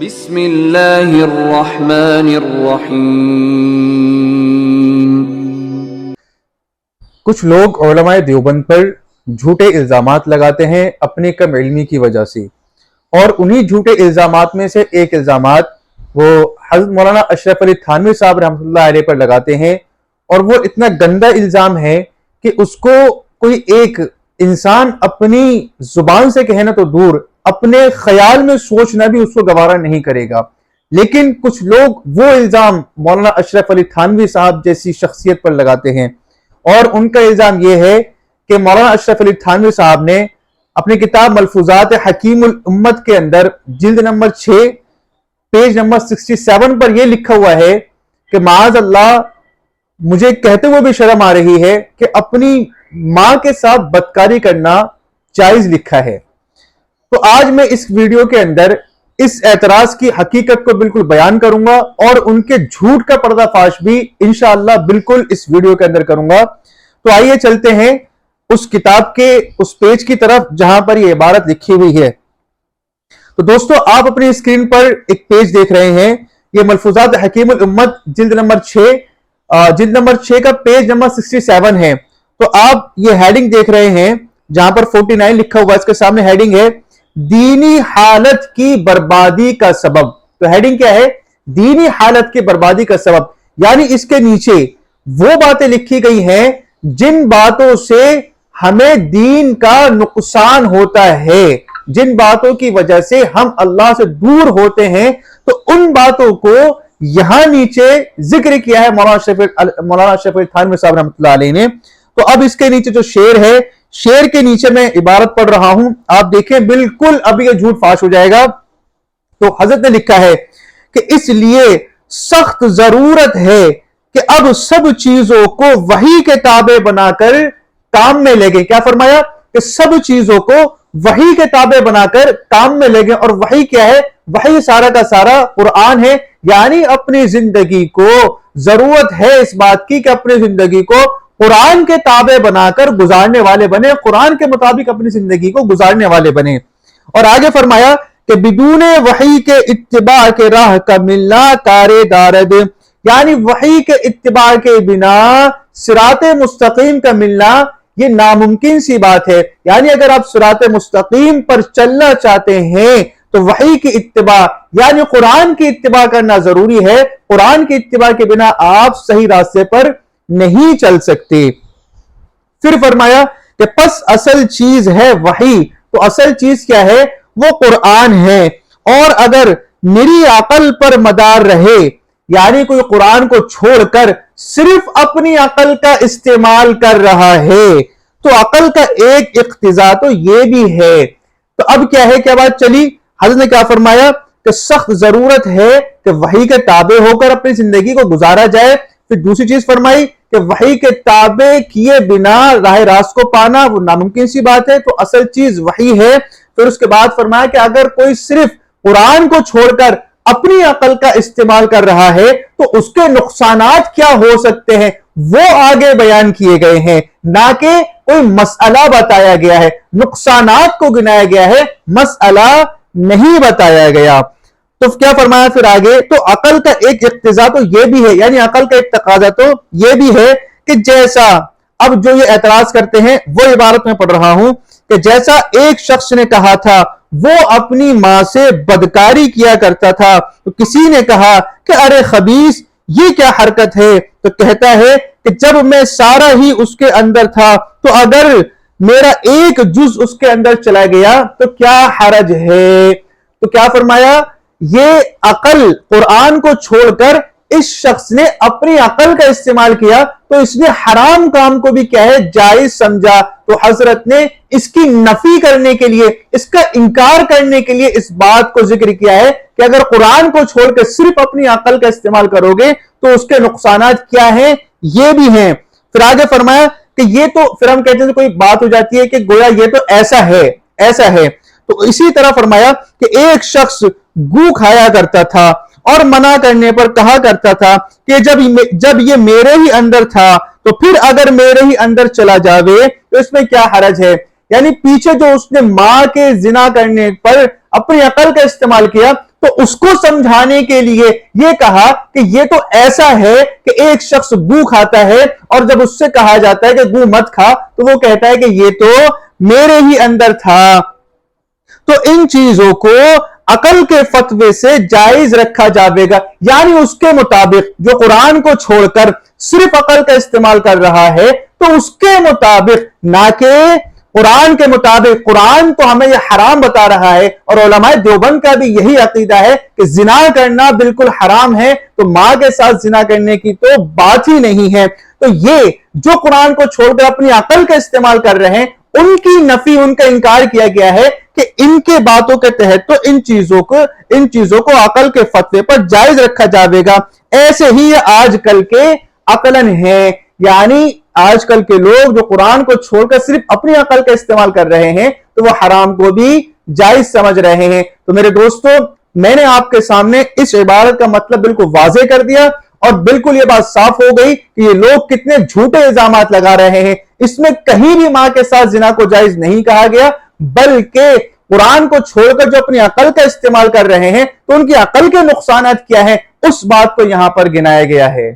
بسم اللہ الرحمن الرحیم۔ کچھ لوگ علماء دیوبند پر جھوٹے الزامات لگاتے ہیں اپنے کم علمی کی وجہ سے، اور انہی جھوٹے الزامات میں سے ایک الزامات وہ حضرت مولانا اشرف علی تھانوی صاحب رحمۃ اللہ علیہ پر لگاتے ہیں، اور وہ اتنا گندا الزام ہے کہ اس کو کوئی ایک انسان اپنی زبان سے کہنا تو دور، اپنے خیال میں سوچنا بھی اس کو گوارا نہیں کرے گا۔ لیکن کچھ لوگ وہ الزام مولانا اشرف علی تھانوی صاحب جیسی شخصیت پر لگاتے ہیں، اور ان کا الزام یہ ہے کہ مولانا اشرف علی تھانوی صاحب نے اپنی کتاب ملفوظات حکیم الامت کے اندر جلد نمبر 6 پیج نمبر 67 پر یہ لکھا ہوا ہے کہ معاذ اللہ، مجھے کہتے ہوئے بھی شرم آ رہی ہے کہ اپنی ماں کے ساتھ بدکاری کرنا جائز لکھا ہے۔ تو آج میں اس ویڈیو کے اندر اس اعتراض کی حقیقت کو بالکل بیان کروں گا، اور ان کے جھوٹ کا پردہ فاش بھی انشاءاللہ بالکل اس ویڈیو کے اندر کروں گا۔ تو آئیے چلتے ہیں اس کتاب کے اس پیج کی طرف جہاں پر یہ عبارت لکھی ہوئی ہے۔ تو دوستو، آپ اپنی اسکرین پر ایک پیج دیکھ رہے ہیں، یہ ملفوظات حکیم الامت جلد نمبر 6 کا پیج نمبر 67 ہے۔ تو آپ یہ ہیڈنگ دیکھ رہے ہیں جہاں پر 49 لکھا ہوا ہے، اس کے سامنے ہیڈنگ ہے دینی حالت کی بربادی کا سبب۔ تو ہیڈنگ کیا ہے؟ دینی حالت کی بربادی کا سبب، یعنی اس کے نیچے وہ باتیں لکھی گئی ہیں جن باتوں سے ہمیں دین کا نقصان ہوتا ہے، جن باتوں کی وجہ سے ہم اللہ سے دور ہوتے ہیں، تو ان باتوں کو یہاں نیچے ذکر کیا ہے مولانا اشرف علی تھانوی صاحب رحمۃ اللہ علیہ نے۔ تو اب اس کے نیچے جو شعر ہے، شعر کے نیچے میں عبارت پڑھ رہا ہوں، آپ دیکھیں بالکل اب یہ جھوٹ فاش ہو جائے گا۔ تو حضرت نے لکھا ہے کہ اس لیے سخت ضرورت ہے کہ اب سب چیزوں کو وحی کے تابع بنا کر کام میں لے گئے۔ کیا فرمایا؟ کہ سب چیزوں کو وحی کے تابع بنا کر کام میں لے گئے، اور وحی کیا ہے؟ وحی سارا کا سارا قرآن ہے، یعنی اپنی زندگی کو ضرورت ہے اس بات کی کہ اپنی زندگی کو قرآن کے تابع بنا کر گزارنے والے بنے، قرآن کے مطابق اپنی زندگی کو گزارنے والے بنے۔ اور آگے فرمایا کہ بدون وحی کے اتباع کے راہ کا ملنا کارے دارد، یعنی وحی کے اتباع کے بنا صراط مستقیم کا ملنا یہ ناممکن سی بات ہے۔ یعنی اگر آپ صراط مستقیم پر چلنا چاہتے ہیں تو وحی کی اتباع یعنی قرآن کی اتباع کرنا ضروری ہے۔ قرآن کی اتباع کے بنا آپ صحیح راستے پر نہیں چل سکتے۔ پھر فرمایا کہ پس اصل چیز ہے وحی، تو اصل چیز کیا ہے؟ وہ قرآن ہے، اور اگر میری عقل پر مدار رہے، یعنی کوئی قرآن کو چھوڑ کر صرف اپنی عقل کا استعمال کر رہا ہے، تو عقل کا ایک اقتضا تو یہ بھی ہے۔ تو اب کیا ہے؟ کیا بات چلی؟ حضرت نے کیا فرمایا کہ سخت ضرورت ہے کہ وحی کے تابع ہو کر اپنی زندگی کو گزارا جائے۔ پھر دوسری چیز فرمائی کہ وحی کے تابع کیے بنا راہ راست کو پانا وہ ناممکن سی بات ہے، تو اصل چیز وحی ہے۔ پھر اس کے بعد فرمایا کہ اگر کوئی صرف قرآن کو چھوڑ کر اپنی عقل کا استعمال کر رہا ہے تو اس کے نقصانات کیا ہو سکتے ہیں وہ آگے بیان کیے گئے ہیں، نہ کہ کوئی مسئلہ بتایا گیا ہے۔ نقصانات کو گنایا گیا ہے، مسئلہ نہیں بتایا گیا۔ تو کیا فرمایا پھر آگے؟ تو عقل کا ایک اقتضا تو یہ بھی ہے، یعنی عقل کا ایک تقاضا تو یہ بھی ہے کہ جیسا، اب جو یہ اعتراض کرتے ہیں وہ عبارت میں پڑھ رہا ہوں کہ جیسا ایک شخص نے کہا تھا وہ اپنی ماں سے بدکاری کیا کرتا تھا، تو کسی نے کہا کہ ارے خبیث یہ کیا حرکت ہے؟ تو کہتا ہے کہ جب میں سارا ہی اس کے اندر تھا تو اگر میرا ایک جز اس کے اندر چلا گیا تو کیا حرج ہے؟ تو کیا فرمایا؟ یہ عقل قرآن کو چھوڑ کر اس شخص نے اپنی عقل کا استعمال کیا، تو اس نے حرام کام کو بھی کیا ہے؟ جائز سمجھا۔ تو حضرت نے اس کی نفی کرنے کے لیے، اس کا انکار کرنے کے لیے اس بات کو ذکر کیا ہے کہ اگر قرآن کو چھوڑ کر صرف اپنی عقل کا استعمال کرو گے تو اس کے نقصانات کیا ہیں؟ یہ بھی ہیں۔ پھر آگے فرمایا کہ یہ تو پھر ہم کہتے ہیں کوئی بات ہو جاتی ہے کہ گویا یہ تو ایسا ہے۔ تو اسی طرح فرمایا کہ ایک شخص گو کھایا کرتا تھا اور منع کرنے پر کہا کرتا تھا کہ جب یہ میرے ہی اندر تھا تو پھر اگر میرے ہی اندر چلا جاوے تو اس میں کیا حرج ہے؟ یعنی پیچھے جو اس نے ماں کے زنا کرنے پر اپنی عقل کا استعمال کیا تو اس کو سمجھانے کے لیے یہ کہا کہ یہ تو ایسا ہے کہ ایک شخص گو کھاتا ہے اور جب اس سے کہا جاتا ہے کہ گو مت کھا تو وہ کہتا ہے کہ یہ تو میرے ہی اندر تھا۔ تو ان چیزوں کو عقل کے فتوے سے جائز رکھا جاوے گا، یعنی اس کے مطابق جو قرآن کو چھوڑ کر صرف عقل کا استعمال کر رہا ہے تو اس کے مطابق، نہ کہ قرآن کے مطابق۔ قرآن تو ہمیں یہ حرام بتا رہا ہے، اور علماء دیوبند کا بھی یہی عقیدہ ہے کہ زنا کرنا بالکل حرام ہے، تو ماں کے ساتھ زنا کرنے کی تو بات ہی نہیں ہے۔ تو یہ جو قرآن کو چھوڑ کر اپنی عقل کا استعمال کر رہے ہیں، ان کی نفی، ان کا انکار کیا گیا ہے کہ ان کے باتوں کے تحت تو ان چیزوں کو عقل کے فتوے پر جائز رکھا جاوے گا۔ ایسے ہی آج کل کے عقلن ہیں، یعنی آج کل کے لوگ جو قرآن کو چھوڑ کر صرف اپنی عقل کا استعمال کر رہے ہیں تو وہ حرام کو بھی جائز سمجھ رہے ہیں۔ تو میرے دوستو، میں نے آپ کے سامنے اس عبارت کا مطلب بالکل واضح کر دیا، اور بالکل یہ بات صاف ہو گئی کہ یہ لوگ کتنے جھوٹے الزامات لگا رہے ہیں۔ اس میں کہیں بھی ماں کے ساتھ زنا کو جائز نہیں کہا گیا، بلکہ قرآن کو چھوڑ کر جو اپنی عقل کا استعمال کر رہے ہیں تو ان کی عقل کے نقصانات کیا ہیں، اس بات کو یہاں پر گنایا گیا ہے۔